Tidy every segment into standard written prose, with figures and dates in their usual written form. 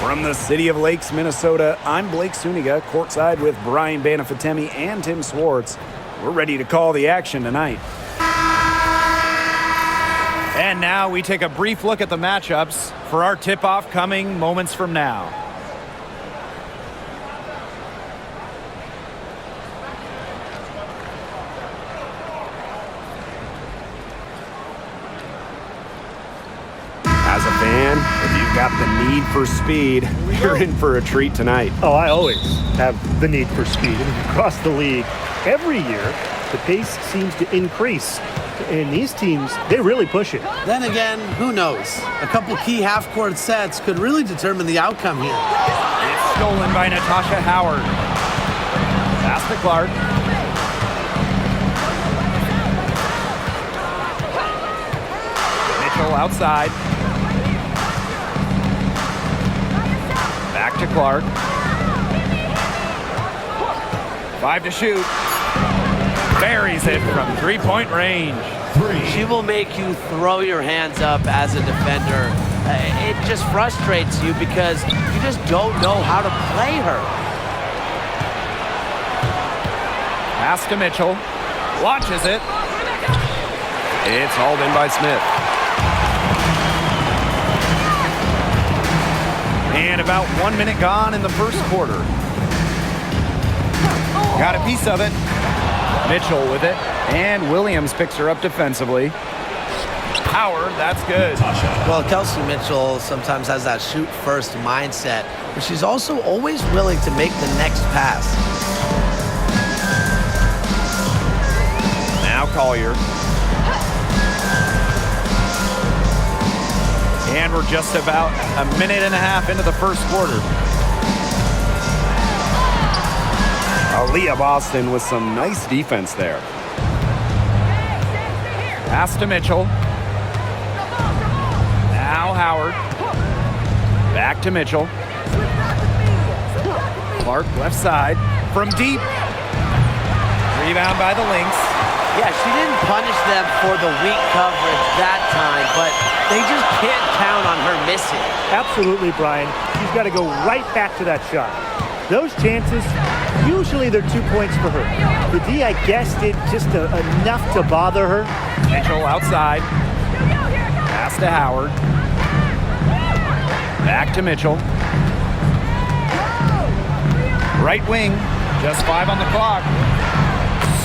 From the city of Lakes, Minnesota, I'm Blake Suniga, courtside with Brian Banafatemi and Tim Swartz. We're ready to call the action tonight. And now we take a brief look at the matchups for our tip-off coming moments from now. As a fan, if you've got the need for speed, you're in for a treat tonight. Oh, I always have the need for speed. And across the league, every year, the pace seems to increase. And these teams, they really push it. Then again, who knows? A couple key half-court sets could really determine the outcome here. It's stolen by Natasha Howard. Pass to Clark. Mitchell outside. Back to Clark. 5 to shoot. Buries it from three-point range. She will make you throw your hands up as a defender. It just frustrates you because you just don't know how to play her. Pass to Mitchell. Launches it. It's hauled in by Smith. And about 1 minute gone in the first quarter. Got a piece of it. Mitchell with it. And Williams picks her up defensively. Howard, that's good. Well, Kelsey Mitchell sometimes has that shoot-first mindset, but she's also always willing to make the next pass. Now Collier. And we're just about a minute and a half into the first quarter. Aaliyah Boston with some nice defense there. Pass to Mitchell. Now Howard. Back to Mitchell. Clark left side. From deep. Rebound by the Lynx. Yeah, she didn't punish them for the weak coverage that time, but they just can't count on her missing. Absolutely, Brian. She's got to go right back to that shot. Those chances, usually they're 2 points for her. The D, I guess, did just enough to bother her. Mitchell outside. Pass to Howard. Back to Mitchell. Right wing. Just 5 on the clock.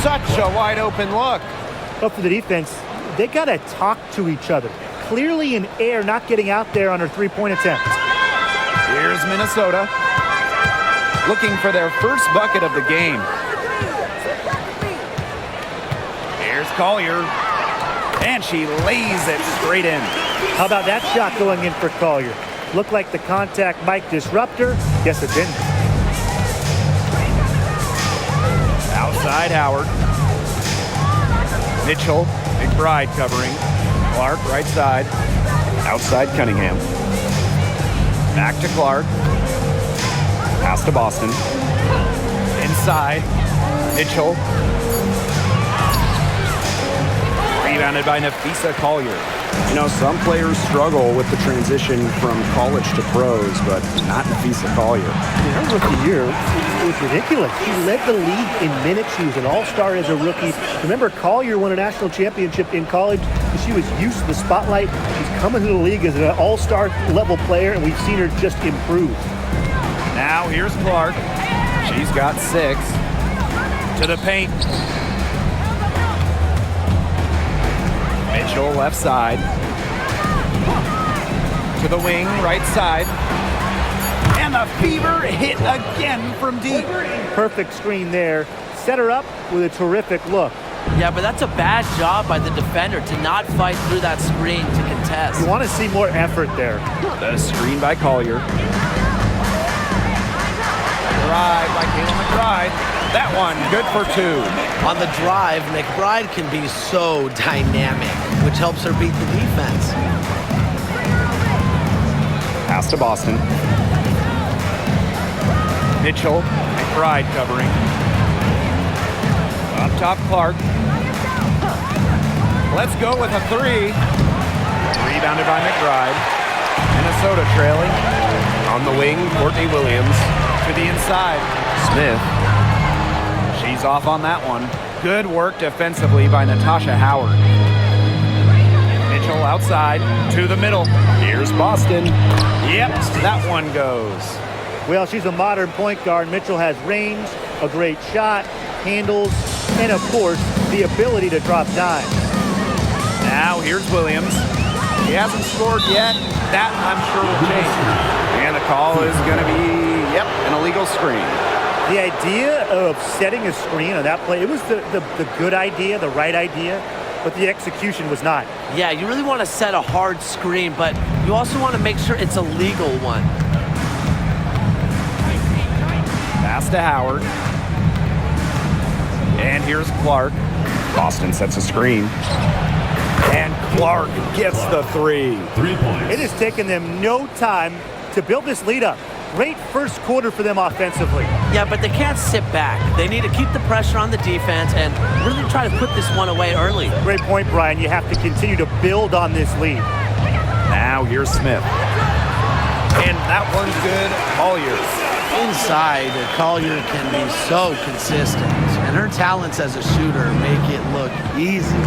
Such a wide open look. But for the defense, they got to talk to each other. Clearly in air, not getting out there on her three-point attempt. Here's Minnesota. Looking for their first bucket of the game. Here's Collier. And she lays it straight in. How about that shot going in for Collier? Looked like the contact might disrupt her. Guess it didn't. Outside Howard. Mitchell. McBride covering. Clark right side. Outside Cunningham. Back to Clark. Pass to Boston. Inside. Mitchell. Rebounded by Nafisa Collier. You know, some players struggle with the transition from college to pros, but not Nafisa Collier. Her rookie year was ridiculous. She led the league in minutes. She was an all-star as a rookie. Remember, Collier won a national championship in college. She was used to the spotlight. She's coming to the league as an all-star level player, and we've seen her just improve. Now here's Clark. She's got 6. To the paint. Mitchell left side. To the wing, right side. And the fever hit again from deep. Perfect screen there. Set her up with a terrific look. Yeah, but that's a bad job by the defender to not fight through that screen to contest. You want to see more effort there. The screen by Collier. Drive by Caitlin McBride. That one, good for 2. On the drive, McBride can be so dynamic, which helps her beat the defense. Pass to Boston. Mitchell, McBride covering. Up top, Clark. Let's go with a 3. Rebounded by McBride. Minnesota trailing. On the wing, Courtney Williams to the inside. Smith. She's off on that one. Good work defensively by Natasha Howard. Mitchell outside to the middle. Here's Boston. Yep, that one goes. Well, she's a modern point guard. Mitchell has range, a great shot, handles, and of course, the ability to drop dimes. Now here's Williams. He hasn't scored yet. That, I'm sure, will change. And the call is going to be, an illegal screen. The idea of setting a screen on that play, it was the good idea, the right idea, but the execution was not. Yeah, you really want to set a hard screen, but you also want to make sure it's a legal one. Pass to Howard. And here's Clark. Boston sets a screen. And Clark gets the 3. 3 points. It has taken them no time to build this lead up. Great first quarter for them offensively. Yeah, but they can't sit back. They need to keep the pressure on the defense and really try to put this one away early. Great point, Brian. You have to continue to build on this lead. Now here's Smith. And that one's good. Collier. Inside, Collier can be so consistent, and her talents as a shooter make it look easy.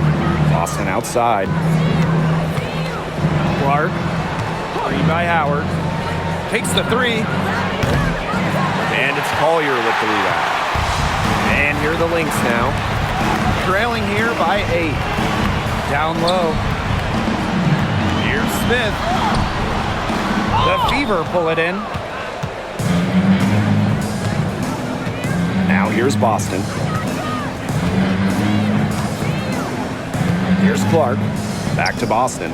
Boston outside. Clark. Screen by Howard. Takes the 3. And it's Collier with the rebound. And here are the Lynx now. Trailing here by 8. Down low. Here's Smith. The Fever pull it in. Now here's Boston. Here's Clark. Back to Boston.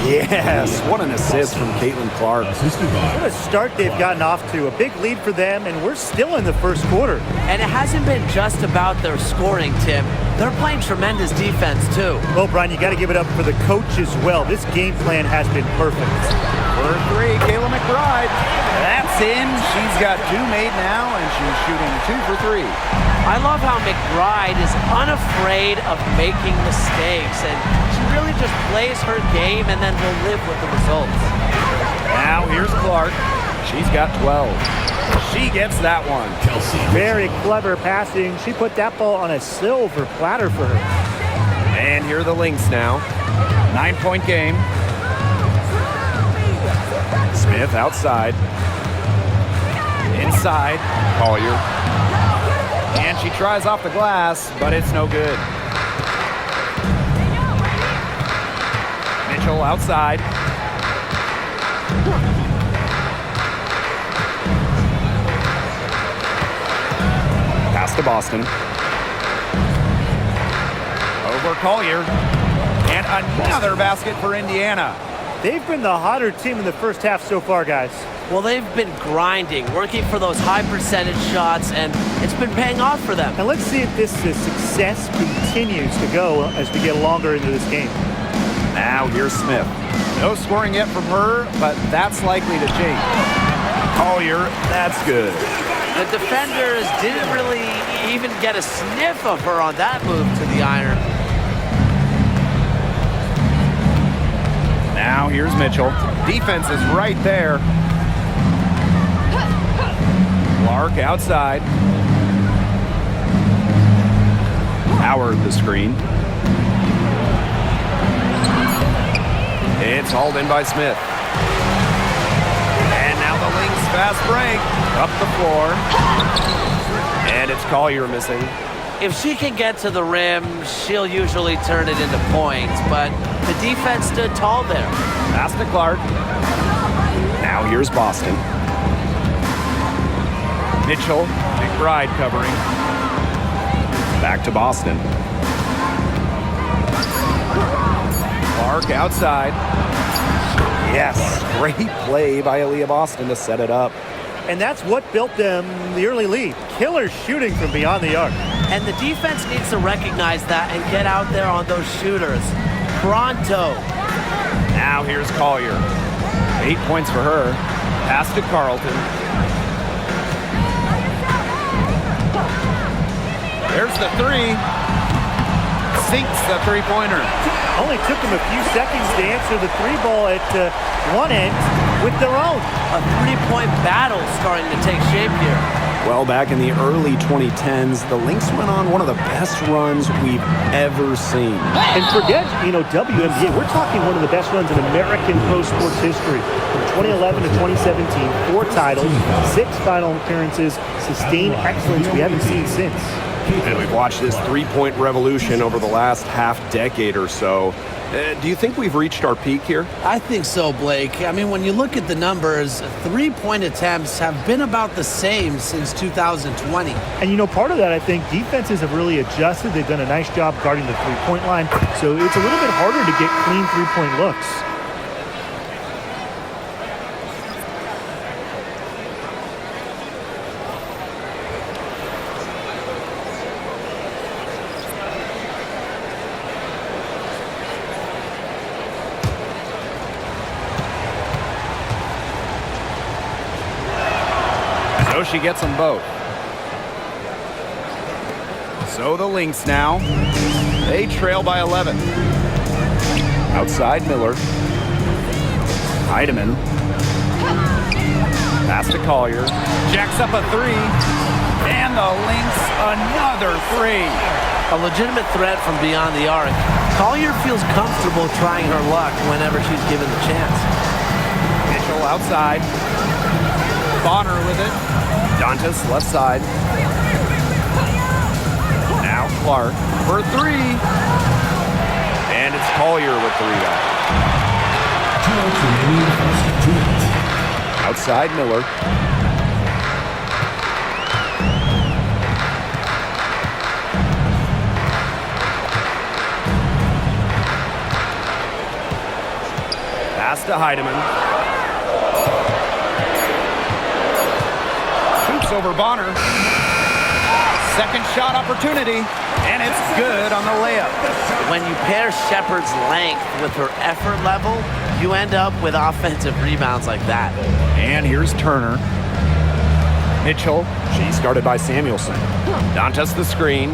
Yes, what an assist from Caitlin Clark. Assisted by. What a start they've gotten off to. A big lead for them, and we're still in the first quarter. And it hasn't been just about their scoring, Tim. They're playing tremendous defense, too. Well, Brian, you got to give it up for the coach as well. This game plan has been perfect. For 3, Kayla McBride. That's in. She's got 2 made now, and she's shooting 2 for 3. I love how McBride is unafraid of making mistakes, and she really just plays her game and then will live with the results. Now here's Clark. She's got 12. She gets that one. Kelsey. Very clever passing. She put that ball on a silver platter for her. And here are the Lynx now. 9-point game. Smith outside. Inside. Collier. And she tries off the glass, but it's no good. Mitchell outside. Pass to Boston. Over Collier. And another basket for Indiana. They've been the hotter team in the first half so far, guys. Well, they've been grinding, working for those high percentage shots, and it's been paying off for them. And let's see if this success continues to go as we get longer into this game. Now here's Smith. No scoring yet from her, but that's likely to change. Collier, that's good. The defenders didn't really even get a sniff of her on that move to the iron. Now here's Mitchell. Defense is right there. Clark outside. Howard the screen. It's hauled in by Smith. And now the Lynx fast break. Up the floor. And it's Collier missing. If she can get to the rim, she'll usually turn it into points, but the defense stood tall there. Pass to Clark. Now here's Boston. Mitchell, McBride covering. Back to Boston. Clark outside. Yes, great play by Aaliyah Boston to set it up. And that's what built them the early lead. Killer shooting from beyond the arc. And the defense needs to recognize that and get out there on those shooters. Pronto. Now here's Collier. 8 points for her. Pass to Carlton. There's the 3. sinks the three-pointer. Only took them a few seconds to answer the three ball at one end with their own. A three-point battle starting to take shape here. Well, back in the early 2010s, the Lynx went on one of the best runs we've ever seen. And forget, WNBA, we're talking one of the best runs in American pro sports history. From 2011 to 2017, 4 titles, 6 final appearances, sustained excellence we haven't seen since. And we've watched this three-point revolution over the last half-decade or so. Do you think we've reached our peak here? I think so, Blake. I mean, when you look at the numbers, three-point attempts have been about the same since 2020. And part of that, I think, defenses have really adjusted. They've done a nice job guarding the three-point line. So it's a little bit harder to get clean three-point looks. So she gets them both. So the Lynx now. They trail by 11. Outside Miller. Heidemann. Pass to Collier. Jacks up a three. And the Lynx another three. A legitimate threat from beyond the arc. Collier feels comfortable trying her luck whenever she's given the chance. Mitchell outside. Bonner with it. Dantas left side. Now Clark for three. And it's Collier with the rebound. Outside Miller. Pass to Heidemann. Over Bonner. Second shot opportunity, and it's good on the layup. When you pair Shepard's length with her effort level, you end up with offensive rebounds like that. And here's Turner. Mitchell. She's guarded by Samuelson. Dantas the screen.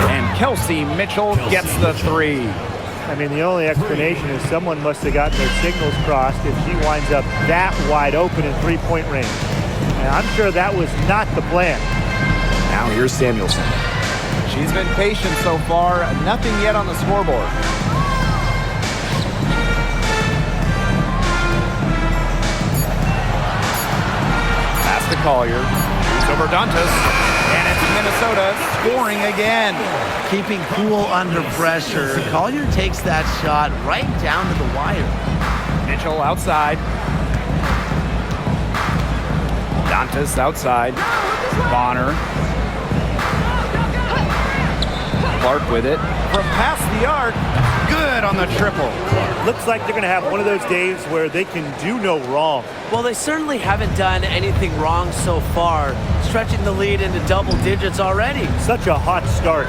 And Kelsey Mitchell gets the three. I mean, the only explanation is someone must have gotten their signals crossed if she winds up that wide open in three-point range. And I'm sure that was not the plan. Now here's Samuelson. She's been patient so far. Nothing yet on the scoreboard. Pass to Collier. He's over Dantas. And it's Minnesota scoring again. Keeping cool under pressure. Collier takes that shot right down to the wire. Mitchell outside. Dantas outside. Bonner. Clark with it. From past the arc. Good on the triple. Looks like they're going to have one of those days where they can do no wrong. Well, they certainly haven't done anything wrong so far, stretching the lead into double digits already. Such a hot start.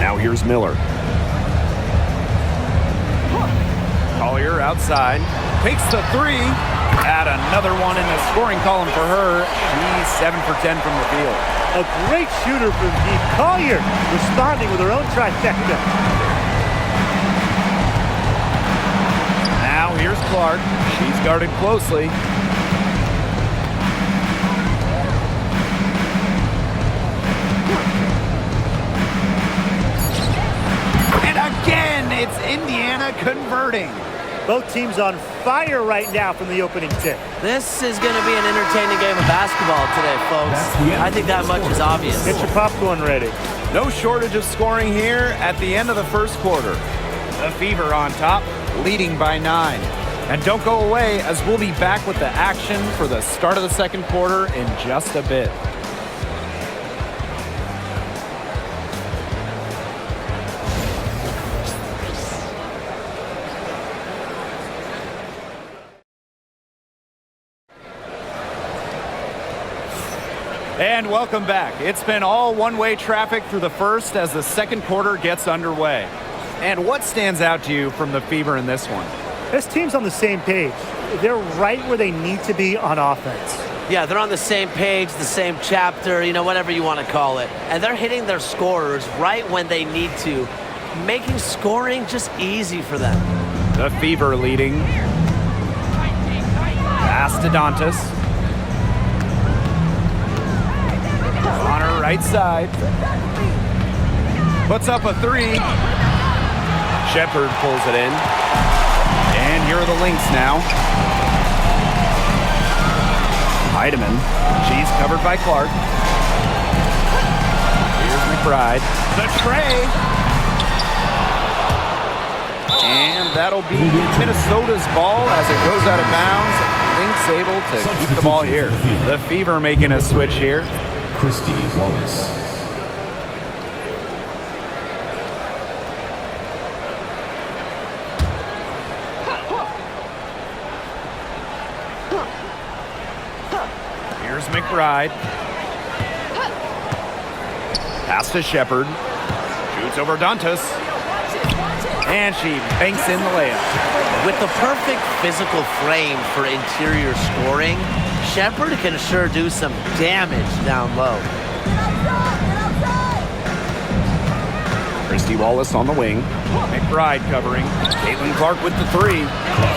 Now here's Miller. Collier outside. Takes the three. Add another one in the scoring column for her. She's 7 for 10 from the field. A great shooter from deep. Collier responding with her own trifecta. Now here's Clark. She's guarded closely. And again, it's Indiana converting. Both teams on fire right now from the opening tip. This is going to be an entertaining game of basketball today, folks. I think that much is obvious. Get your popcorn ready. No shortage of scoring here at the end of the first quarter. The Fever on top, leading by 9. And don't go away, as we'll be back with the action for the start of the second quarter in just a bit. And welcome back. It's been all one-way traffic through the first as the second quarter gets underway. And what stands out to you from the Fever in this one? This team's on the same page. They're right where they need to be on offense. Yeah, they're on the same page, the same chapter, whatever you want to call it. And they're hitting their scorers right when they need to, making scoring just easy for them. The Fever leading. Pass to Dantas. On her right side. Puts up a three. Shepard pulls it in. And here are the Lynx now. Heidemann. She's covered by Clark. Here's McBride. The tray. And that'll be Minnesota's ball as it goes out of bounds. Lynx able to keep the ball here. The Fever making a switch here. Christy Wallace. Here's McBride. Pass to Shepard. Shoots over Dantas. And she banks in the layup. With the perfect physical frame for interior scoring, Shepard can sure do some damage down low. Christy Wallace on the wing. McBride covering. Caitlin Clark with the three.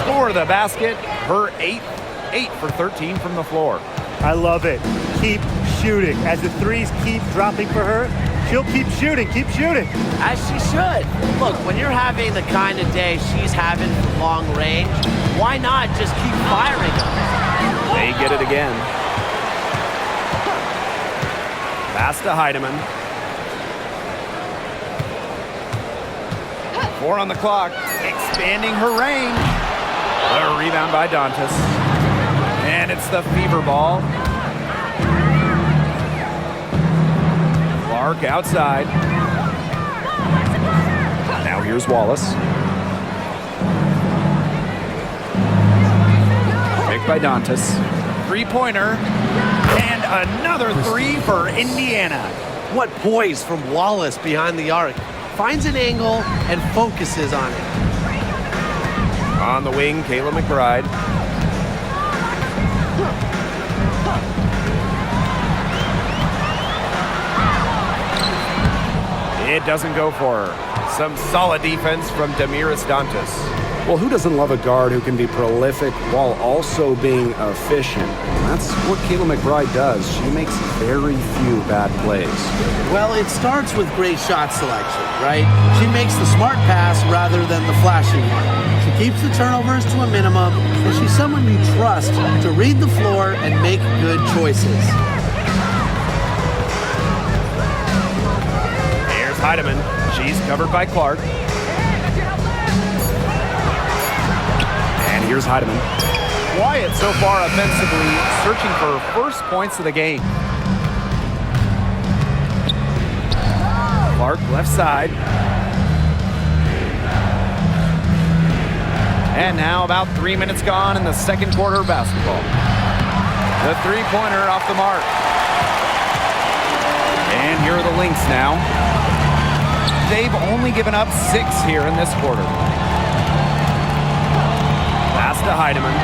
For the basket. Her 8 for 13 from the floor. I love it. Keep shooting. As the threes keep dropping for her, she'll keep shooting. Keep shooting. As she should. Look, when you're having the kind of day she's having from long range, why not just keep firing them? They get it again. Pass to Heidemann. 4 on the clock. Expanding her range. A rebound by Dantas. And it's the Fever ball. Clark outside. Now here's Wallace. Picked by Dantas. Three-pointer. And another three for Indiana. What poise from Wallace behind the arc. Finds an angle and focuses on it. On the wing, Kayla McBride. It doesn't go for her. Some solid defense from Damiris Dantas. Well, who doesn't love a guard who can be prolific while also being efficient? That's what Kayla McBride does. She makes very few bad plays. Well, it starts with great shot selection, right? She makes the smart pass rather than the flashy one. She keeps the turnovers to a minimum, and she's someone you trust to read the floor and make good choices. Here's Heidemann. She's covered by Clark. And here's Heidemann. Quiet so far offensively, searching for her first points of the game. Clark left side. And now about 3 minutes gone in the second quarter of basketball. The three-pointer off the mark. And here are the Lynx now. They've only given up 6 here in this quarter. Pass to Heidemann.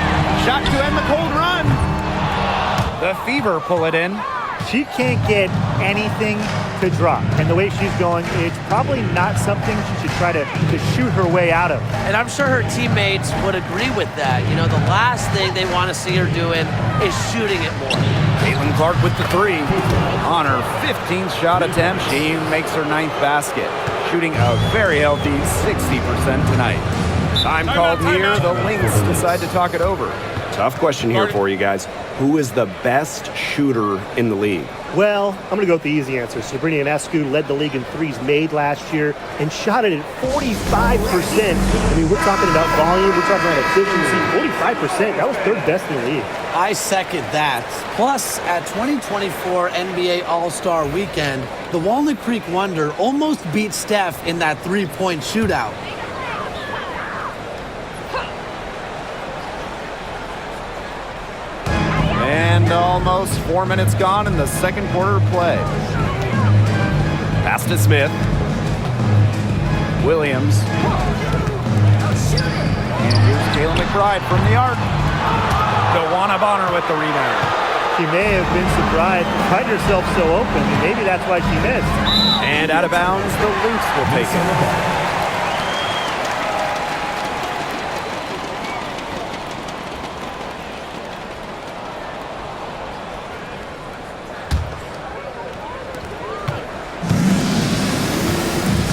Shot to end the cold run. The Fever pull it in. She can't get anything to drop. And the way she's going, it's probably not something she should try to shoot her way out of. And I'm sure her teammates would agree with that. You know, the last thing they want to see her doing is shooting it more. Caitlin Clark with the three. On her 15th shot attempt, she makes her 9th basket. Shooting a very healthy 60% tonight. Time called here. The Lynx decide to talk it over. Tough question here for you guys. Who is the best shooter in the league? Well, I'm going to go with the easy answer. Sabrina Ionescu led the league in threes made last year and shot it at 45%. I mean, we're talking about volume. We're talking about efficiency. 45%. That was third best in the league. I second that. Plus, at 2024 NBA All-Star Weekend, the Walnut Creek Wonder almost beat Steph in that three-point shootout. And almost 4 minutes gone in the second quarter of play. Pass to Smith. Williams. And here's Kayla McBride from the arc. DeWanna Bonner with the rebound. She may have been surprised to find herself so open, and maybe that's why she missed. And out of bounds, the Lynx will take it.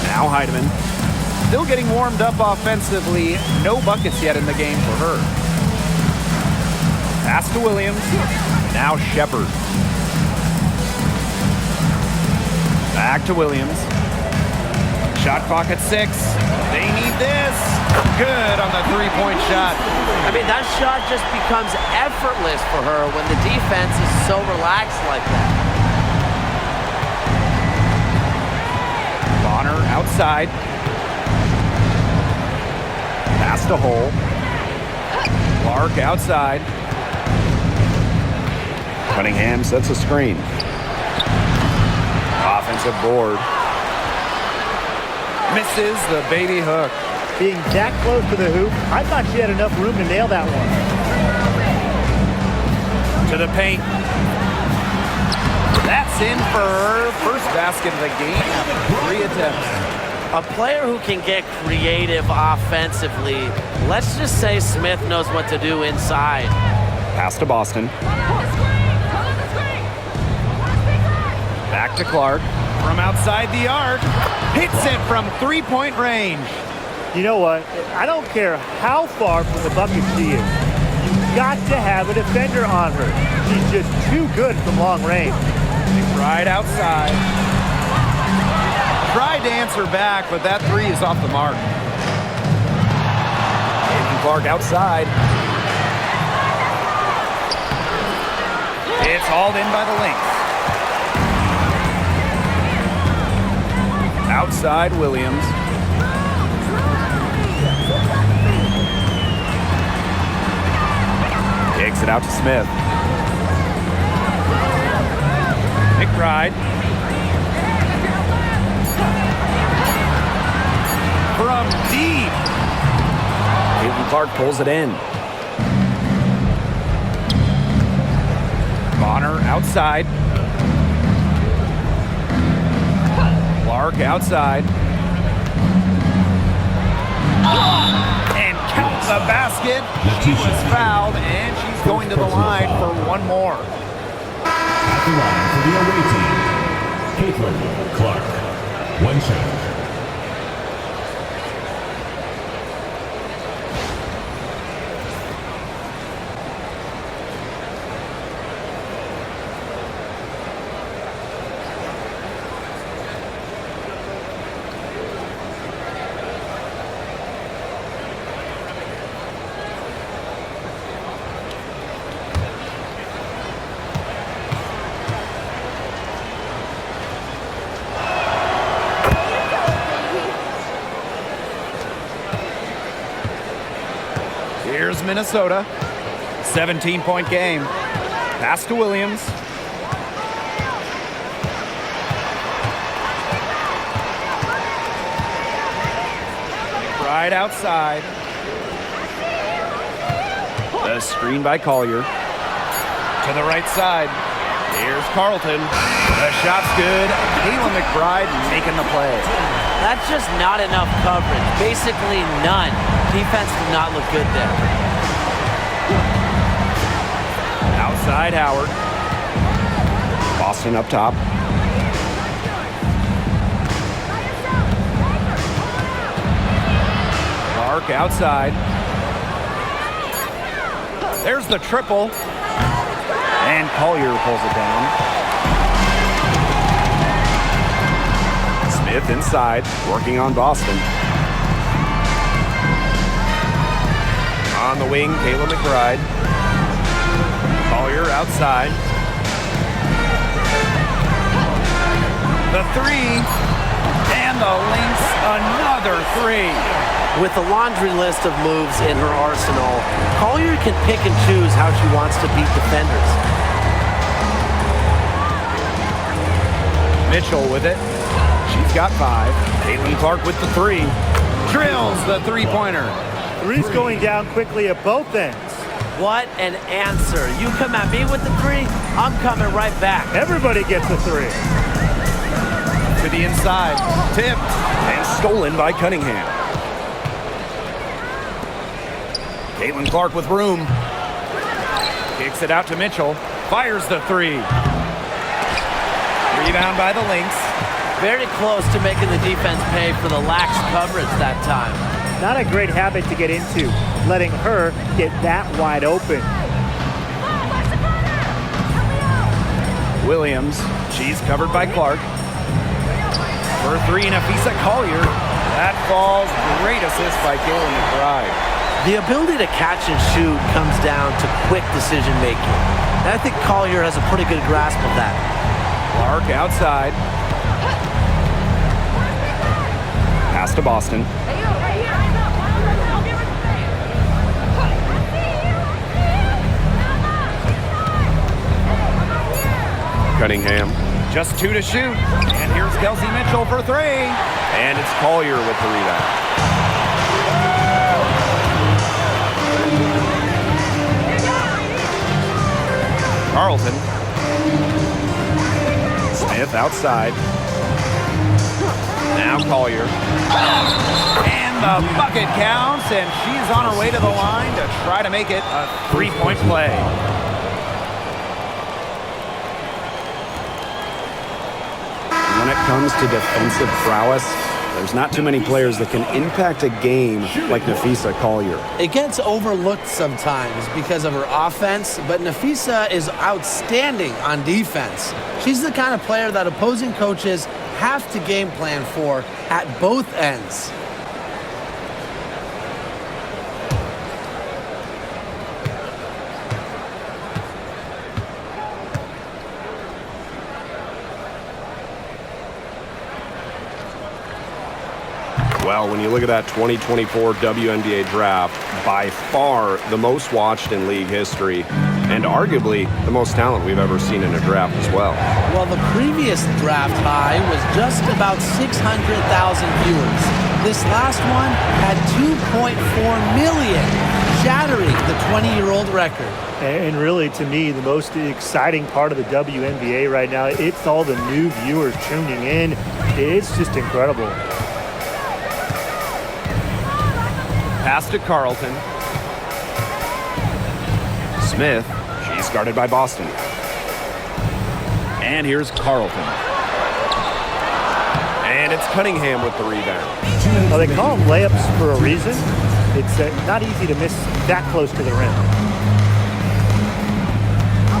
Now Heidemann, still getting warmed up offensively. No buckets yet in the game for her. Pass to Williams. Now Shepard. Back to Williams. Shot clock at 6. They need this. Good on the three-point shot. I mean, that shot just becomes effortless for her when the defense is so relaxed like that. Bonner outside. Pass to Hole. Clark outside. Cunningham sets a screen. Offensive board. Misses the baby hook. Being that close to the hoop, I thought she had enough room to nail that one. To the paint. That's in for her first basket of the game after 3 attempts. A player who can get creative offensively. Let's just say Smith knows what to do inside. Pass to Boston. Back to Clark. From outside the arc. Hits it from three-point range. You know what? I don't care how far from the bucket she is. You've got to have a defender on her. She's just too good from long range. Right outside. Tried to answer back, but that three is off the mark. Caitlin Clark outside. It's hauled in by the Lynx. Outside Williams. Kicks it out to Smith. McBride. From deep. Caitlin Clark pulls it in. Bonner outside. Clark outside. And count the basket. She was fouled, and she's going to the line for one more. At the line for the away team, Caitlin Clark. One shot. Here's Minnesota. 17-point game. Pass to Williams. Right outside. The screen by Collier. To the right side. Here's Carlton. The shot's good. Caitlin McBride making the play. That's just not enough coverage. Basically none. Defense did not look good there. Outside Howard. Boston up top. Clark outside. There's the triple. And Collier pulls it down. Smith inside, working on Boston. On the wing, Kayla McBride. Collier outside. The three. And the Lynx, another three. With a laundry list of moves in her arsenal, Collier can pick and choose how she wants to beat defenders. Mitchell with it. She's got 5. Caitlin Clark with the 3. Drills the three-pointer. Three's going down quickly at both ends. What an answer. You come at me with the three, I'm coming right back. Everybody gets a three. To the inside. Tipped and stolen by Cunningham. Caitlin-Clark with room. Kicks it out to Mitchell. Fires the three. Rebound by the Lynx. Very close to making the defense pay for the lax coverage that time. Not a great habit to get into, letting her get that wide open. Williams. She's covered by Clark. For three, Nafisa Collier. That falls. Great assist by Kayla McBride. The ability to catch and shoot comes down to quick decision making. And I think Collier has a pretty good grasp of that. Clark outside. Pass to Boston. Cunningham. Just two to shoot. And here's Kelsey Mitchell for three. And it's Collier with the rebound. Carlton. Smith outside. Now Collier. And the bucket counts, and she's on her way to the line to try to make it a three-point play. When it comes to defensive prowess, there's not too many players that can impact a game like Nafisa Collier. It gets overlooked sometimes because of her offense, but Nafisa is outstanding on defense. She's the kind of player that opposing coaches have to game plan for at both ends. Well, when you look at that 2024 WNBA draft, by far the most watched in league history, and arguably the most talent we've ever seen in a draft as well. Well, the previous draft high was just about 600,000 viewers. This last one had 2.4 million, shattering the 20-year-old record. And really, to me, the most exciting part of the WNBA right now, it's all the new viewers tuning in. It's just incredible. Pass to Carlton. Smith. She's guarded by Boston. And here's Carlton. And it's Cunningham with the rebound. Well, they call them layups for a reason. It's not easy to miss that close to the rim.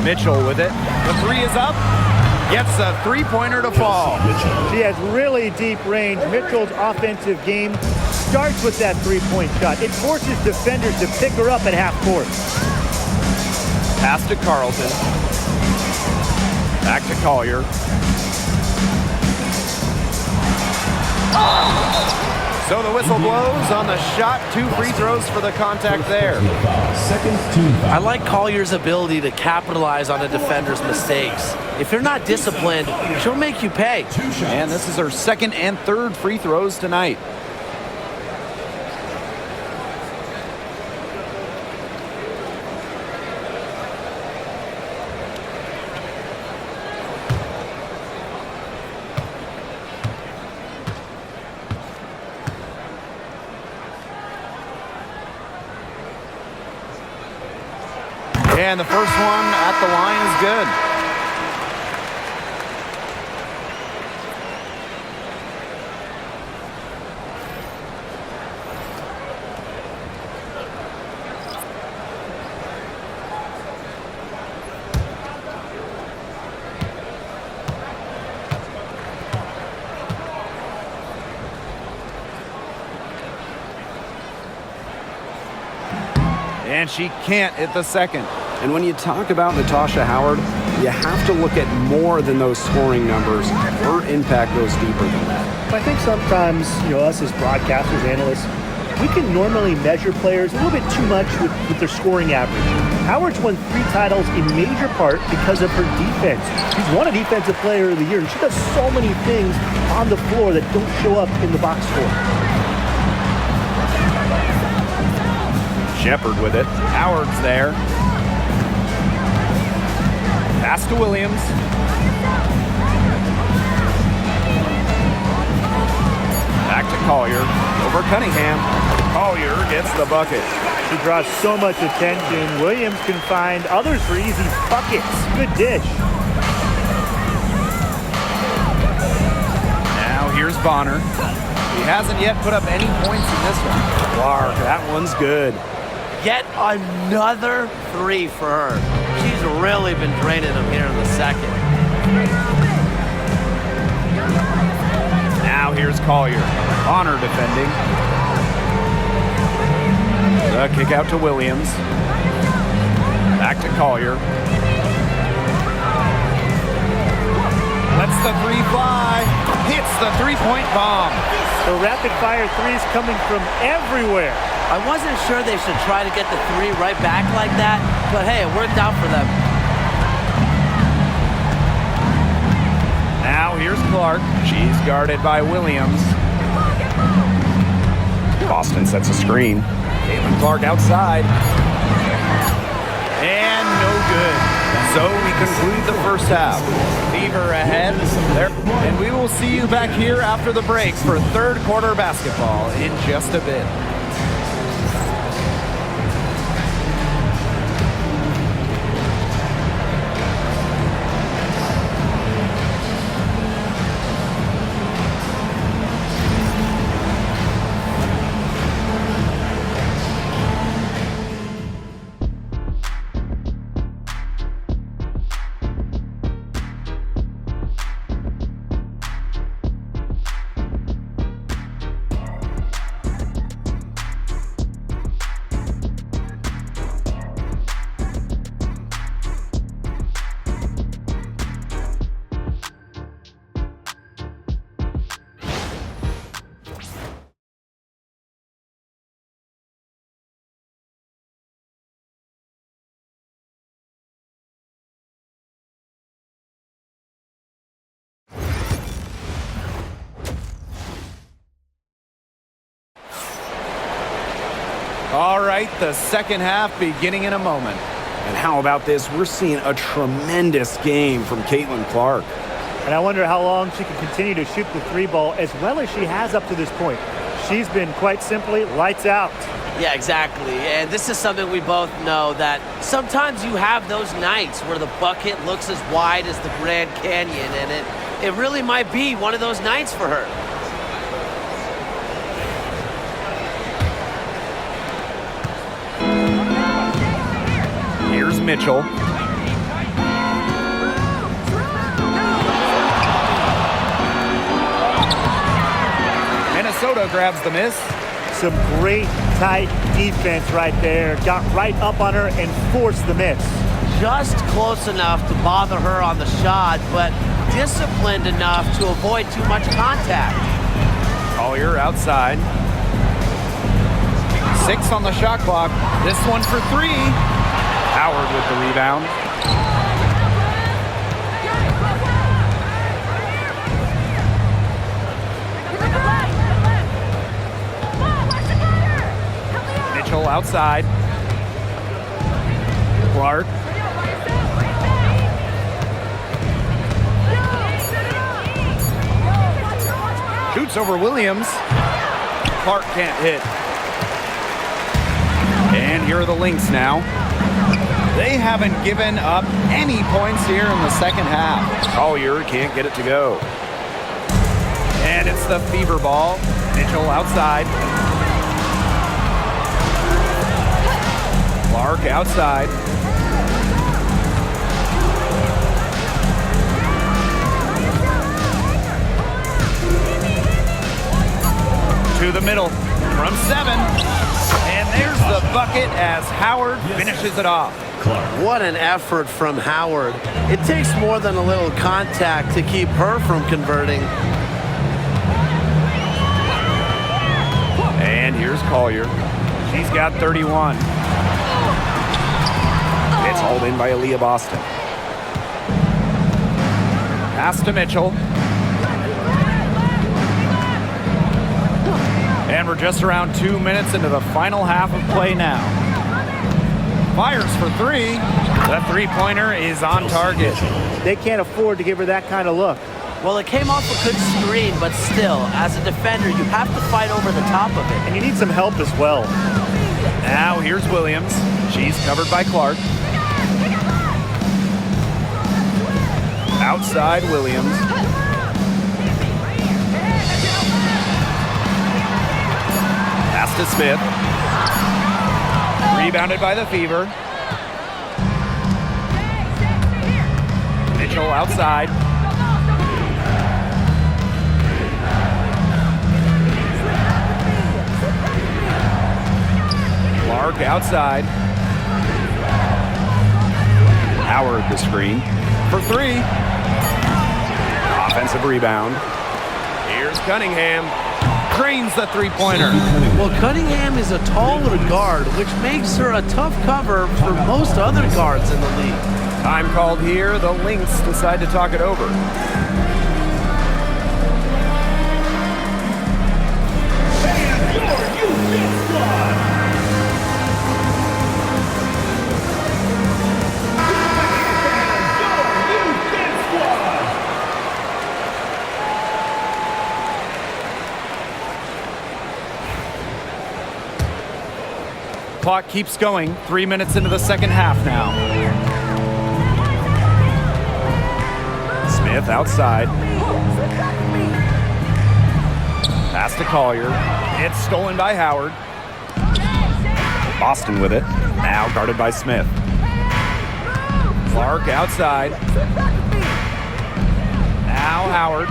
Mitchell with it. The three is up. Gets a three-pointer to fall. She has really deep range. Mitchell's offensive game starts with that three-point shot. It forces defenders to pick her up at half court. Pass to Carlton. Back to Collier. So the whistle blows on the shot. 2 free throws for the contact there. I like Collier's ability to capitalize on a defender's mistakes. If you're not disciplined, she'll make you pay. And this is her second and third free throws tonight. And the first one at the line is good. And she can't hit the second. And when you talk about Natasha Howard, you have to look at more than those scoring numbers. Her impact goes deeper than that. I think sometimes, us as broadcasters, analysts, we can normally measure players a little bit too much with their scoring average. Howard's won 3 titles in major part because of her defense. She's won a Defensive Player of the Year, and she does so many things on the floor that don't show up in the box score. Shepard with it. Howard's there. Pass to Williams. Back to Collier. Over Cunningham. Collier gets the bucket. She draws so much attention. Williams can find others for easy buckets. Good dish. Now here's Bonner. He hasn't yet put up any points in this one. Clark, that one's good. Yet another three for her. She's really been draining them here in the second. Now here's Collier. Bonner defending. The kick out to Williams. Back to Collier. Lets the three fly. Hits the three-point bomb. The rapid-fire threes coming from everywhere. I wasn't sure they should try to get the three right back like that, but hey, it worked out for them. Now here's Clark. She's guarded by Williams. Boston sets a screen. Caitlin Clark outside. And no good. So we conclude the first half. Fever ahead. And we will see you back here after the break for third quarter basketball in just a bit. All right, the second half beginning in a moment. And how about this? We're seeing a tremendous game from Caitlin Clark. And I wonder how long she can continue to shoot the three ball as well as she has up to this point. She's been quite simply lights out. Yeah, exactly. And this is something we both know, that sometimes you have those nights where the bucket looks as wide as the Grand Canyon, and it really might be one of those nights for her. Here's Mitchell. Minnesota grabs the miss. Some great tight defense right there. Got right up on her and forced the miss. Just close enough to bother her on the shot, but disciplined enough to avoid too much contact. Collier outside. 6 on the shot clock. This one for 3. Howard with the rebound. Mitchell outside. Clark. Shoots over Williams. Clark can't hit. And here are the Lynx now. They haven't given up any points here in the second half. Collier can't get it to go. And it's the Fever ball. Mitchell outside. Clark outside. To the middle from 7. And there's the bucket as Howard finishes it off. What an effort from Howard. It takes more than a little contact to keep her from converting. And here's Collier. She's got 31. It's hauled in by Aaliyah Boston. Pass to Mitchell. And we're just around 2 minutes into the final half of play now. Fires for three. The three-pointer is on target. They can't afford to give her that kind of look. Well, it came off a good screen, but still, as a defender, you have to fight over the top of it. And you need some help as well. Now here's Williams. She's covered by Clark. Outside Williams. Pass to Smith. Rebounded by the Fever. Mitchell outside. Clark outside. Howard the screen for three. Offensive rebound. Here's Cunningham. Drains the three-pointer. Well, Cunningham is a taller guard, which makes her a tough cover for most other guards in the league. Time called here. The Lynx decide to talk it over. Clock keeps going. 3 minutes into the second half now. Smith outside. Pass to Collier. It's stolen by Howard. Boston with it. Now guarded by Smith. Clark outside. Now Howard.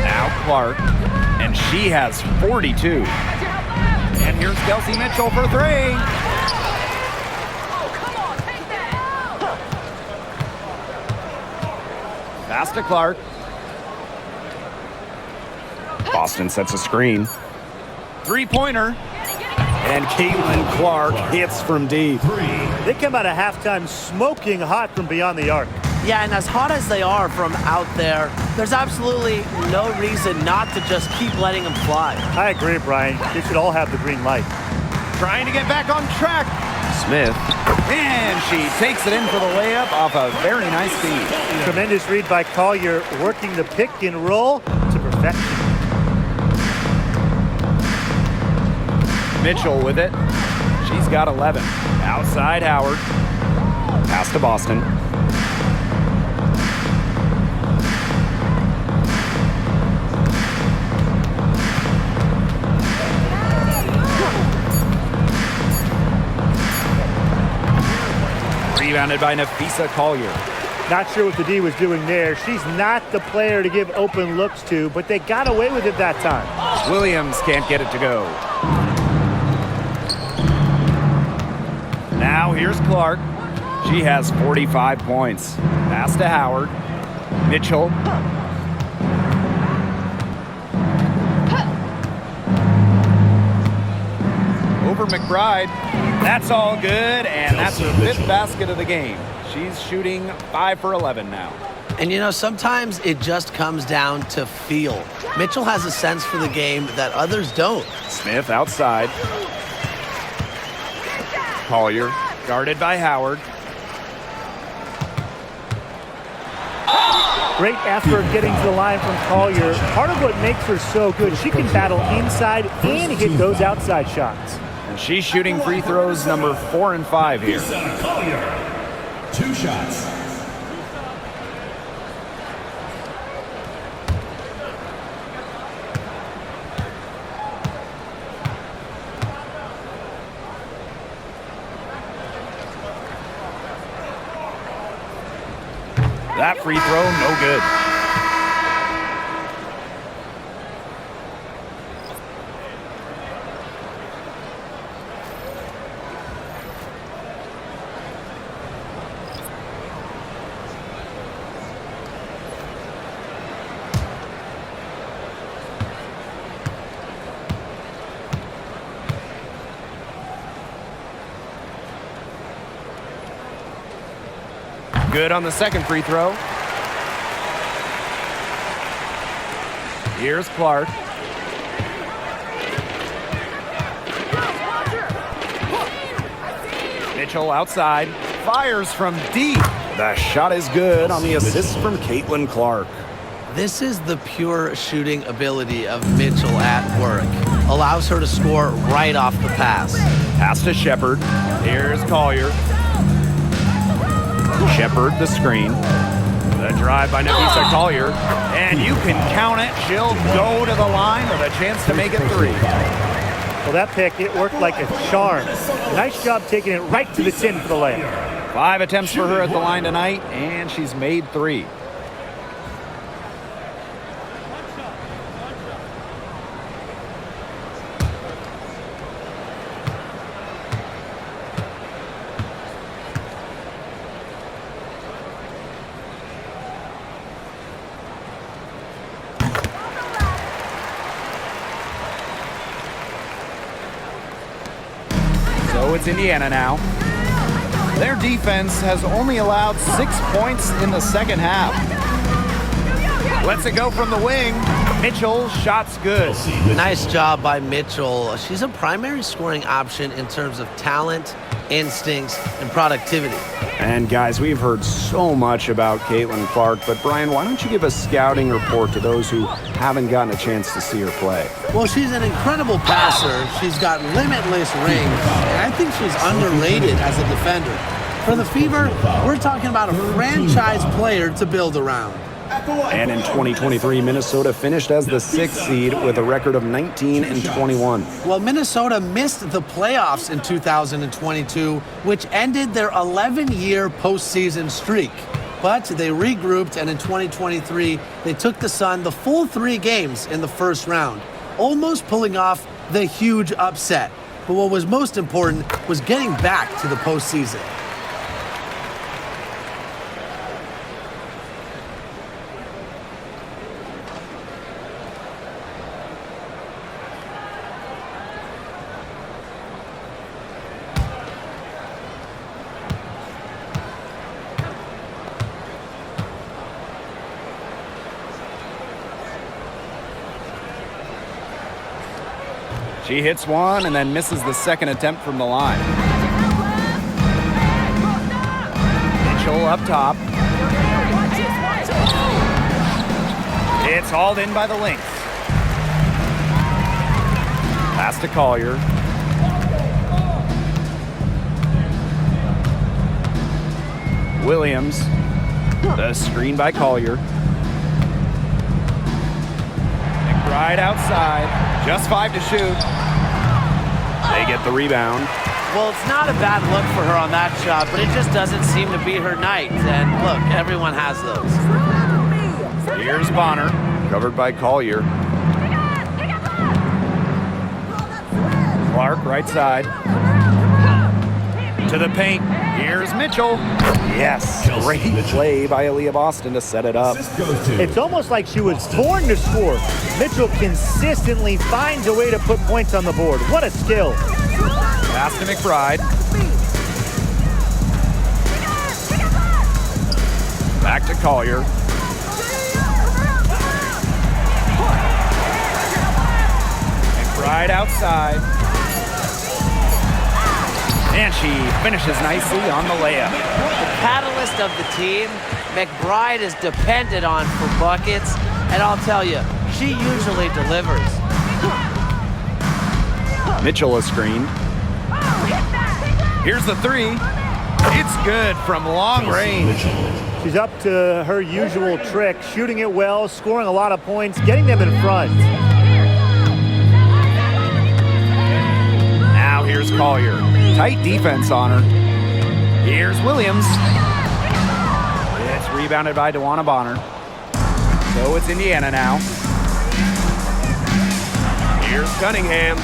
Now Clark. And she has 42. And here's Kelsey Mitchell for three. Pass to Clark. Boston sets a screen. Three-pointer. And CaitlinClark hits from deep. They come out of halftime smoking hot from beyond the arc. Yeah, and as hot as they are from out there, there's absolutely no reason not to just keep letting them fly. I agree, Brian. They should all have the green light. Trying to get back on track. Smith. And she takes it in for the layup off a very nice feed. Tremendous read by Collier, working the pick and roll to perfection. Mitchell with it. She's got 11. Outside Howard. Pass to Boston. Rebounded by Nafisa Collier. Not sure what the D was doing there. She's not the player to give open looks to, but they got away with it that time. Williams can't get it to go. Now here's Clark. She has 45 points. Pass to Howard. Mitchell. Over McBride. That's all good, and that's her fifth basket of the game. She's shooting 5 for 11 now. And you know, sometimes it just comes down to feel. Mitchell has a sense for the game that others don't. Smith outside. Collier guarded by Howard. Great effort getting to the line from Collier. Part of what makes her so good, she can battle inside and hit those outside shots. And she's shooting free throws number 4 and 5 here. Collier, 2 shots. That free throw, no good. Good on the second free throw. Here's Clark. Mitchell outside, fires from deep. The shot is good on the assist from Clark. This is the pure shooting ability of Mitchell at work. Allows her to score right off the pass. Pass to Shepard. Here's Collier. Shepard the screen. The drive by Napisa Collier. And you can count it. She'll go to the line with a chance to make it 3. Well, that pick, it worked like a charm. Nice job taking it right to the tin for the layup. 5 attempts for her at the line tonight, and she's made 3. So it's Indiana now. Their defense has only allowed 6 points in the second half. Lets it go from the wing. Mitchell, shot's good. Nice job by Mitchell. She's a primary scoring option in terms of talent, instincts, and productivity. And guys, we've heard so much about Clark, but Brian, why don't you give a scouting report to those who haven't gotten a chance to see her play? Well, she's an incredible passer. She's got limitless range, and I think she's underrated as a defender. For the Fever, we're talking about a franchise player to build around. And in 2023, Minnesota finished as the 6th seed with a record of 19-21. Well, Minnesota missed the playoffs in 2022, which ended their 11-year postseason streak. But they regrouped, and in 2023, they took the Sun the full 3 games in the first round, almost pulling off the huge upset. But what was most important was getting back to the postseason. She hits one and then misses the second attempt from the line. Mitchell up top. It's hauled in by the Lynx. Pass to Collier. Williams. The screen by Collier. McBride outside. Just 5 to shoot. They get the rebound. Well, it's not a bad look for her on that shot, but it just doesn't seem to be her night. And look, everyone has those. Here's Bonner, covered by Collier. Clark, right side. To the paint. Here's Mitchell. Yes, great play by Aaliyah Boston to set it up. It's almost like she was born to score. Mitchell consistently finds a way to put points on the board. What a skill. Pass to McBride. Back to Collier. McBride outside. And she finishes nicely on the layup. The catalyst of the team, McBride is depended on for buckets, and I'll tell you, she usually delivers. Mitchell a screen. Here's the 3. It's good from long range. She's up to her usual trick, shooting it well, scoring a lot of points, getting them in front. Now here's Collier. Tight defense on her. Here's Williams. It's rebounded by DeWanna Bonner. So it's Indiana now. Here's Cunningham.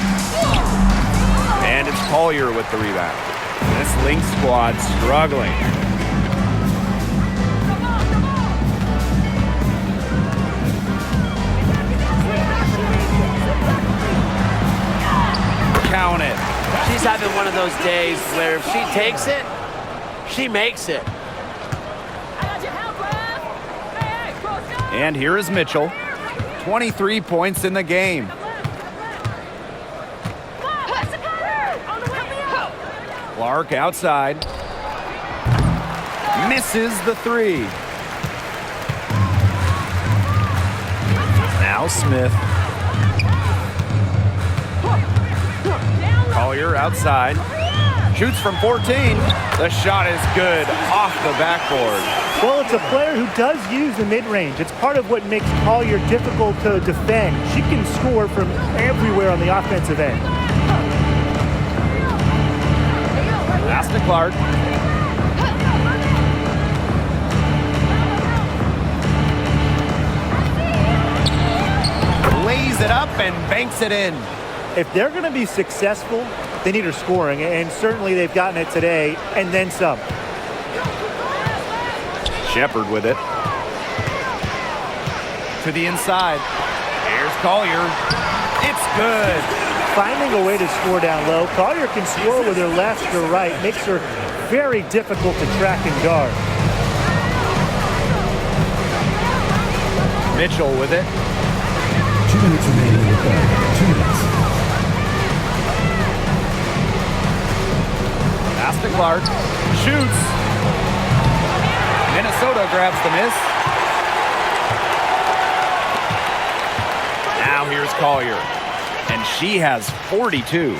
And it's Collier with the rebound. This Lynx squad struggling. Count it. She's having one of those days where if she takes it, she makes it. And here is Mitchell. 23 points in the game. Clark outside. Misses the three. Now Smith. Collier outside. Shoots from 14. The shot is good off the backboard. Well, it's a player who does use the mid-range. It's part of what makes Collier difficult to defend. She can score from everywhere on the offensive end. Pass to Clark. Lays it up and banks it in. If they're going to be successful, they need her scoring, and certainly they've gotten it today, and then some. Shepard with it. To the inside. Here's Collier. It's good. Finding a way to score down low. Collier can score with her left or right. Makes her very difficult to track and guard. Mitchell with it. 2 minutes remaining in the third. 2 minutes. Pass to Clark. Shoots. Minnesota grabs the miss. Now here's Collier. And she has 42.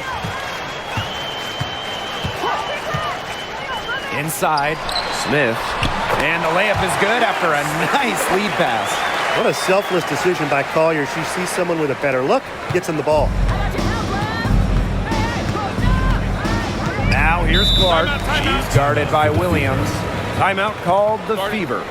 Inside. Smith. And the layup is good after a nice lead pass. What a selfless decision by Collier. She sees someone with a better look, gets him the ball. Now here's Clark. She's guarded by Williams. Timeout called the Fever.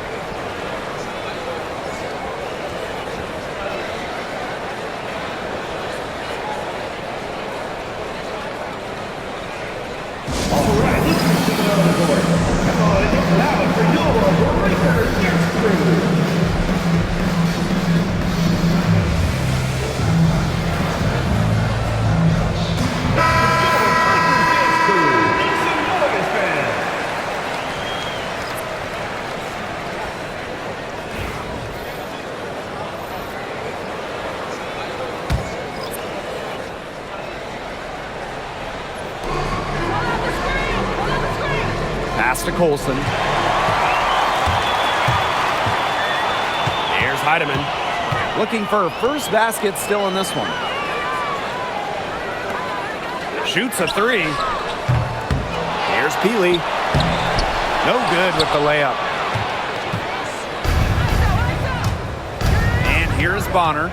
Pass to Colson. Here's Heidemann. Looking for her first basket still in this one. Shoots a three. Here's Peely. No good with the layup. And here's Bonner.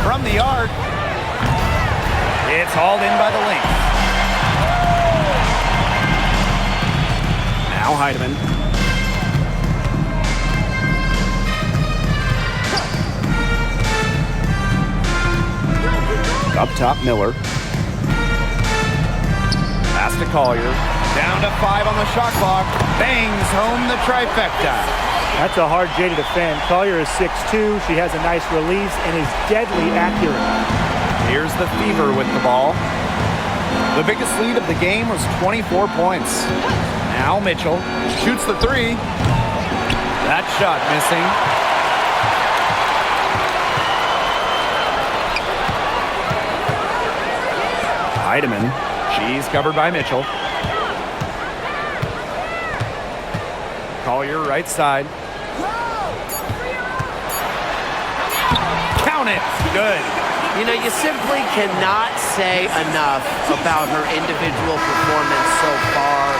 From the arc. It's hauled in by the Lynx. Now Heidemann. Up top, Miller. Pass to Collier. Down to 5 on the shot clock. Bangs home the trifecta. That's a hard J to defend. Collier is 6'2". She has a nice release and is deadly accurate. Here's the Fever with the ball. The biggest lead of the game was 24 points. Now Mitchell shoots the three. That shot missing. Heidemann. She's covered by Mitchell. Collier right side. Count it. Good. You know, you simply cannot say enough about her individual performance so far,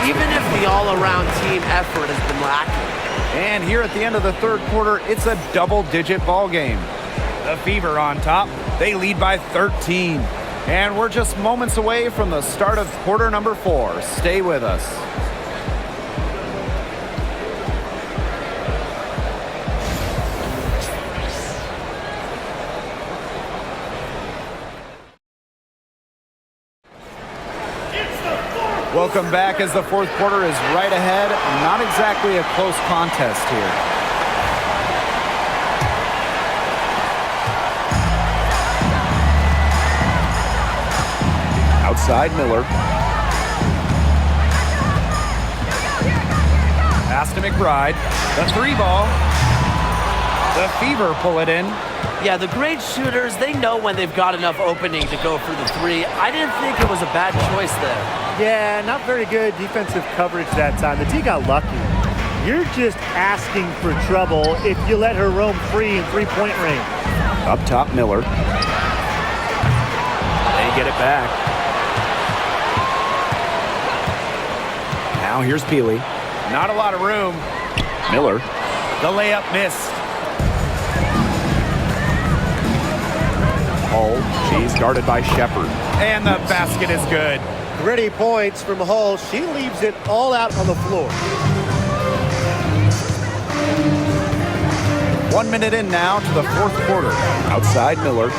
even if the all-around team effort has been lacking. And here at the end of the third quarter, it's a double-digit ball game. The Fever on top. They lead by 13. And we're just moments away from the start of quarter number 4. Stay with us. Welcome back as the fourth quarter is right ahead. Not exactly a close contest here. Outside Miller. Pass to McBride. The three ball. The Fever pull it in. Yeah, the great shooters, they know when they've got enough opening to go for the three. I didn't think it was a bad choice there. Yeah, not very good defensive coverage that time. The D got lucky. You're just asking for trouble if you let her roam free in three-point range. Up top, Miller. They get it back. Now here's Peely. Not a lot of room. Miller. The layup missed. Hull. She's guarded by Shepard. And the basket is good. Gritty points from Hull. She leaves it all out on the floor. 1 minute in now to the fourth quarter. Outside Miller.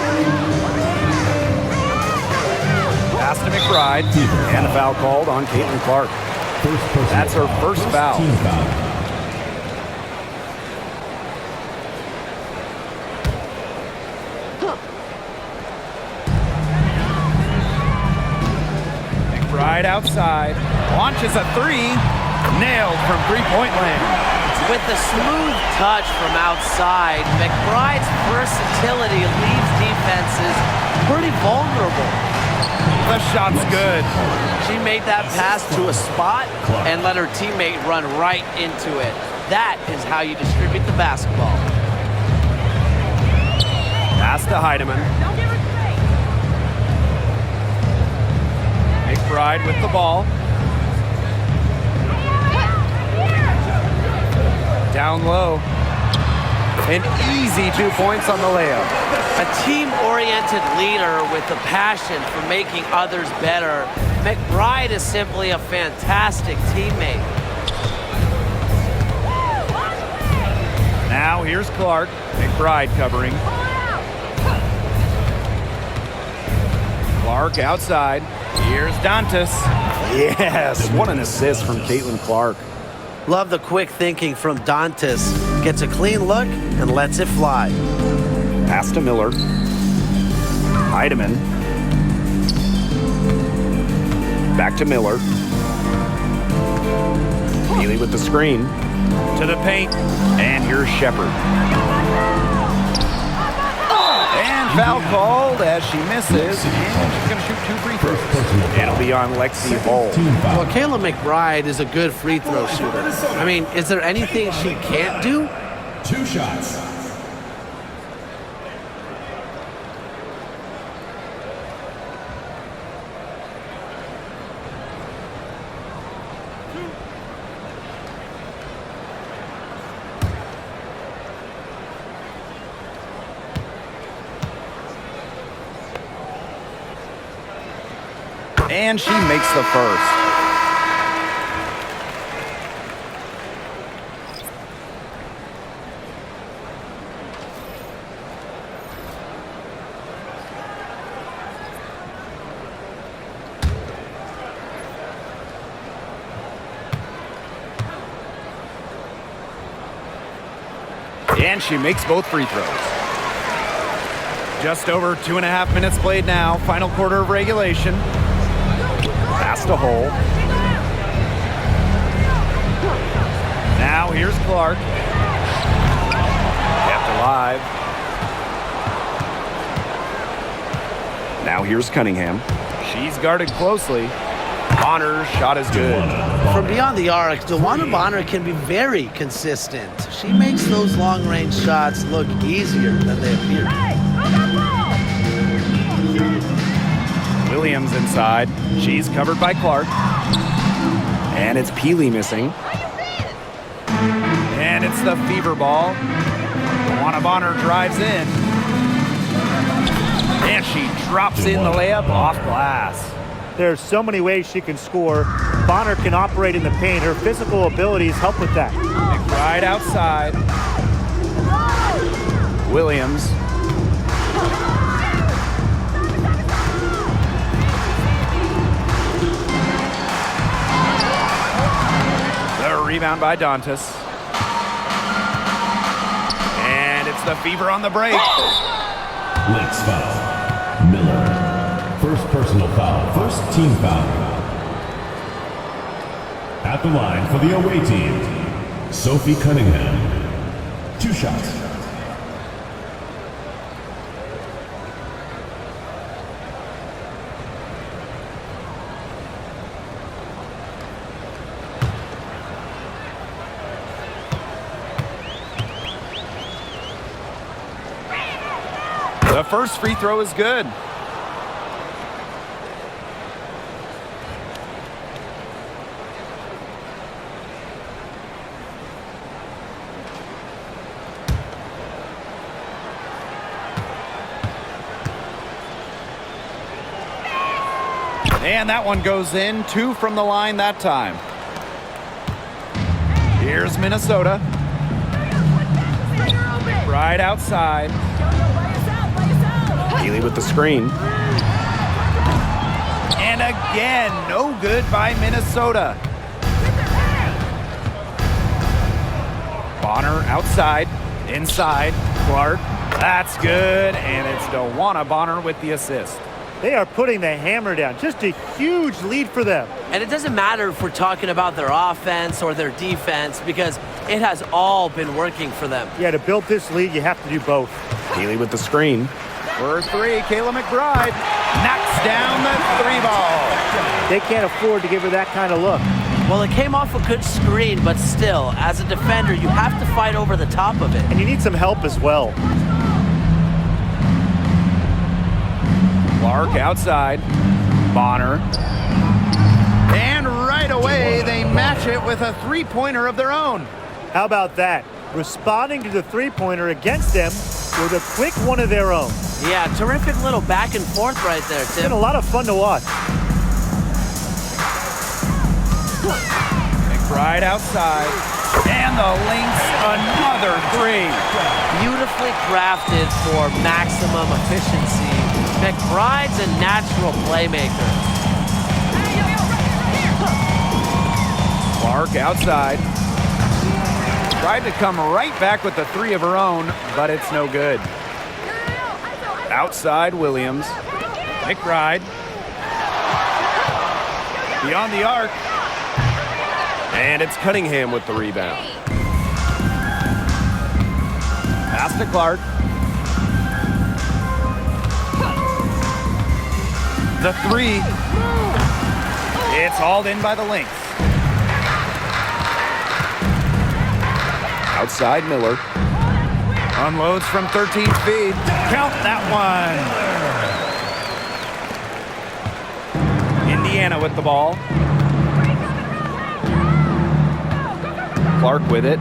Pass to McBride. And a foul called on Caitlin Clark. That's her first foul. Team foul. McBride outside. Launches a three. Nailed from three-point land. With the smooth touch from outside, McBride's versatility leaves defenses pretty vulnerable. The shot's good. She made that pass to a spot and let her teammate run right into it. That is how you distribute the basketball. Pass to Heidemann. McBride with the ball. Down low. An easy 2 points on the layup. A team-oriented leader with the passion for making others better. McBride is simply a fantastic teammate. Now here's Clark. McBride covering. Clark outside. Here's Dantas. Yes, what an assist from Caitlin Clark. Love the quick thinking from Dantas. Gets a clean look and lets it fly. Pass to Miller. Heidemann. Back to Miller. Peely with the screen. To the paint. And here's Shepard. And foul called as she misses. And she's going to shoot 2 free throws. It'll be on Lexi Hull. Well, Kayla McBride is a good free throw shooter. I mean, is there anything she can't do? 2 shots. And she makes the first. And she makes both free throws. Just over 2.5 minutes played now. Final quarter of regulation. Pass to Hull. Now here's Clark. Kept alive. Now here's Cunningham. She's guarded closely. Bonner's shot is good. From beyond the arc, DeWanna Bonner can be very consistent. She makes those long-range shots look easier than they appear. Williams inside. She's covered by Clark. And it's Peely missing. And it's the fever ball. DeWanna Bonner drives in. And she drops in the layup off glass. There's so many ways she can score. Bonner can operate in the paint. Her physical abilities help with that. McBride outside. Williams. The rebound by Dantas. And it's the fever on the break. Lynx foul. Miller. First personal foul. First team foul. At the line for the away team, Sophie Cunningham. 2 shots. The first free throw is good. And that one goes in. 2 from the line that time. Here's Minnesota. Right outside. Healy with the screen. And again, no good by Minnesota. Bonner outside. Inside. Clark. That's good. And it's DeWanna Bonner with the assist. They are putting the hammer down. Just a huge lead for them. And it doesn't matter if we're talking about their offense or their defense because it has all been working for them. Yeah, to build this lead, you have to do both. Healy with the screen. For 3, Kayla McBride knocks down the 3 ball. They can't afford to give her that kind of look. Well, it came off a good screen, but still, as a defender, you have to fight over the top of it. And you need some help as well. Clark outside. Bonner. And right away, they match it with a 3-pointer of their own. How about that? Responding to the 3-pointer against them with a quick one of their own. Yeah, terrific little back and forth right there, It's Tim. been a lot of fun to watch. McBride outside. And the Lynx, another 3. Beautifully crafted for maximum efficiency. McBride's a natural playmaker. Clark outside. Tried to come right back with the 3 of her own, but it's no good. Outside Williams. McBride. Beyond the arc. And it's Cunningham with the rebound. Pass to Clark. The 3. It's hauled in by the Lynx. Outside Miller. Unloads from 13 feet. Count that one. Indiana with the ball. Clark with it.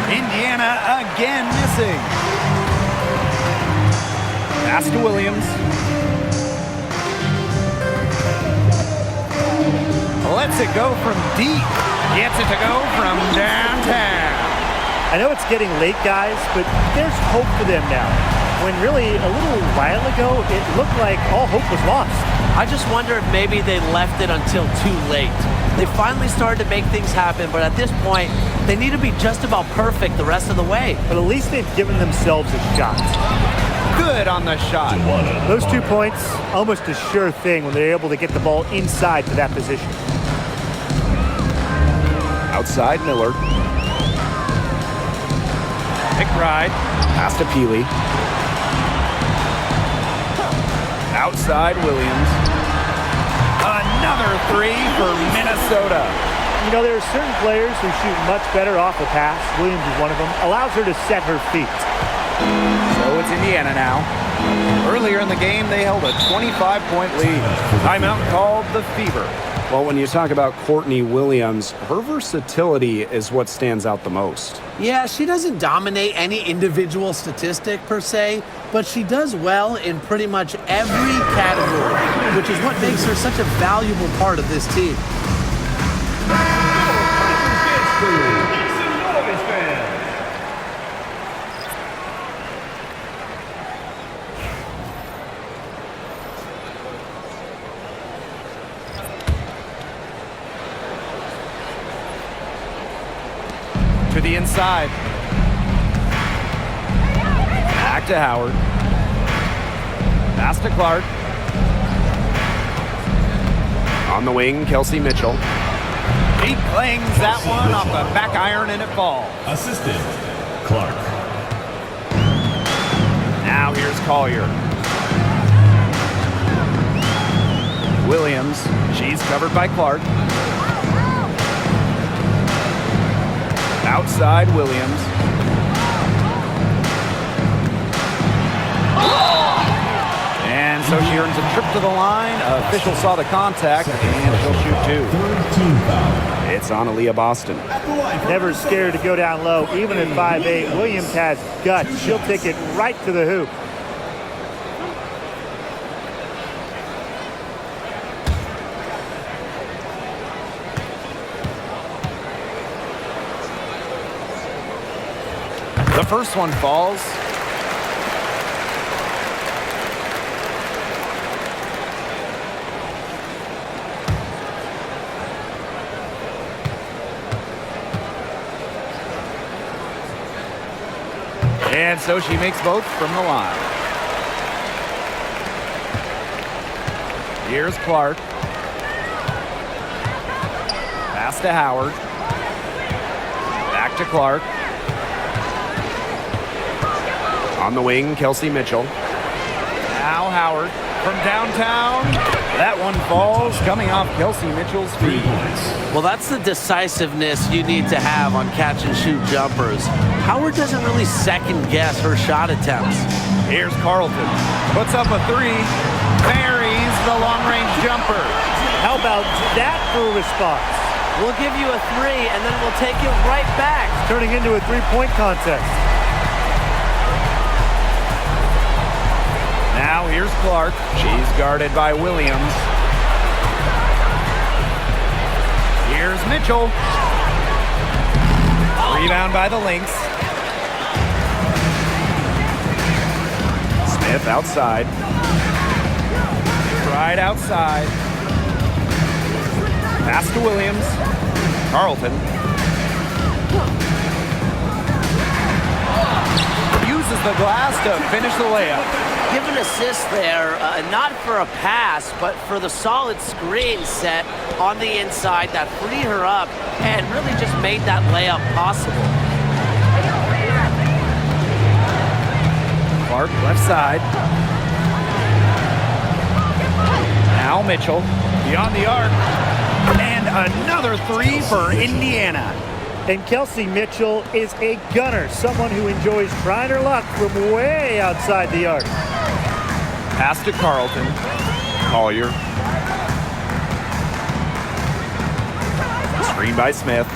Indiana again missing. Pass to Williams. Lets it go from deep. Gets it to go from downtown. I know it's getting late, guys, but there's hope for them now. When really, a little while ago, it looked like all hope was lost. I just wonder if maybe they left it until too late. They finally started to make things happen, but at this point, they need to be just about perfect the rest of the way. But at least they've given themselves a shot. Good on the shot. Those 2 points, almost a sure thing when they're able to get the ball inside to that position. Outside Miller. McBride. Pass to Peely. Outside Williams. Another 3 for Minnesota. You know, there are certain players who shoot much better off the pass. Williams is one of them. Allows her to set her feet. So it's Indiana now. Earlier in the game, they held a 25-point lead. Timeout called the Fever. Well, when you talk about Courtney Williams, her versatility is what stands out the most. Yeah, she doesn't dominate any individual statistic per se, but she does well in pretty much every category, which is what makes her such a valuable part of this team. To the inside. Back to Howard. Pass to Clark. On the wing, Kelsey Mitchell. He clings that one off the back iron and it falls. Assistant, Clark. Now here's Collier. Williams, she's covered by Clark. Outside Williams. And so she earns a trip to the line. Official saw the contact, and she'll shoot two. It's on Aaliyah Boston. Never scared to go down low, even at 5'8". Williams has guts. She'll take it right to the hoop. The first one falls. And so she makes both from the line. Here's Clark. Pass to Howard. Back to Clark. On the wing, Kelsey Mitchell. Now Howard from downtown. That one falls, coming off Kelsey Mitchell's feet. Well, that's the decisiveness you need to have on catch-and-shoot jumpers. Howard doesn't really second-guess her shot attempts. Here's Carlton. Puts up a three. Buries the long-range jumper. How about that for a response? We'll give you a three, and then we'll take it right back. Turning into a three-point contest. Now here's Clark. She's guarded by Williams. Here's Mitchell. Rebound by the Lynx. Smith outside. Right outside. Pass to Williams. Carlton. Uses the glass to finish the layup. Give an assist there, not for a pass, but for the solid screen set on the inside that freed her up and really just made that layup possible. Clark left side. Now Mitchell beyond the arc. And another three for Indiana. And Kelsey Mitchell is a gunner, someone who enjoys trying her luck from way outside the arc. Pass to Carlton. Collier. Screen by Smith.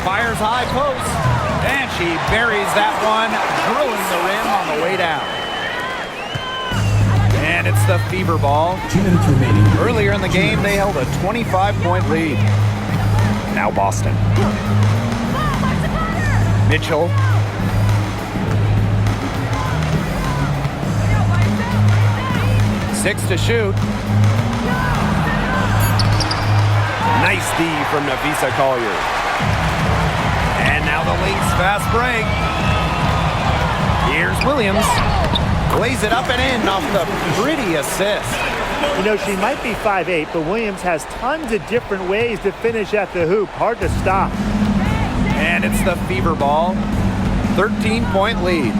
Fires high post. And she buries that one, drilling the rim on the way down. And it's the Fever ball. 2 minutes remaining. Earlier in the game, they held a 25-point lead. Now Boston. Mitchell. Six to shoot. Nice D from Nafisa Collier. And now the Lynx fast break. Here's Williams. Lays it up and in off the pretty assist. You know, she might be 5'8", but Williams has tons of different ways to finish at the hoop. Hard to stop. And it's the Fever ball. 13-point lead.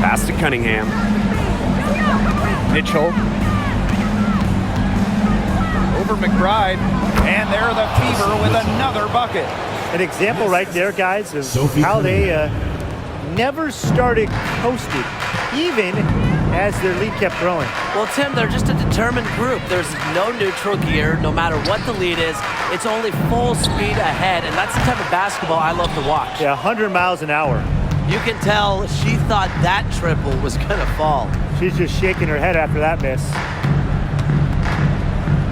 Pass to Cunningham. Mitchell. Over McBride. And there the Fever with another bucket. An example right there, guys, of how they never started coasting, even as their lead kept growing. Well, Tim, they're just a determined group. There's no neutral gear. No matter what the lead is, it's only full speed ahead, and that's the type of basketball I love to watch. Yeah, 100 miles an hour. You can tell she thought that triple was going to fall. She's just shaking her head after that miss.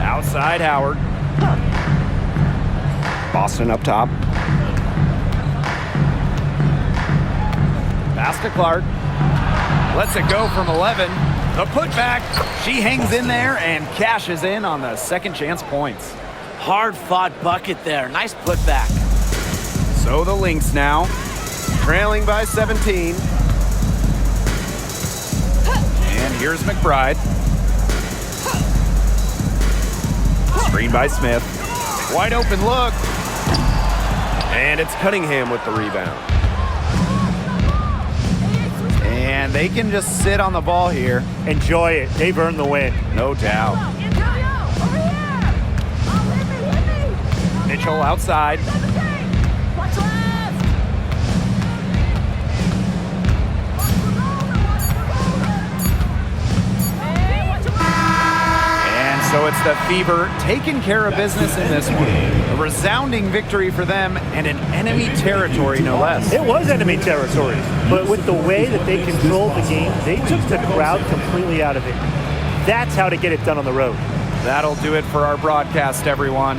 Outside Howard. Boston up top. Pass to Clark. Lets it go from 11. The putback. She hangs in there and cashes in on the second chance points. Hard-fought bucket there. Nice putback. So the Lynx now, trailing by 17. And here's McBride. Screen by Smith. Wide open look. And it's Cunningham with the rebound. And they can just sit on the ball here. Enjoy it. They've earned the win. No doubt. Mitchell outside. And so it's the Fever taking care of business in this one. A resounding victory for them and an enemy territory, no less. It was enemy territory, but with the way that they controlled the game, they took the crowd completely out of it. That's how to get it done on the road. That'll do it for our broadcast, everyone.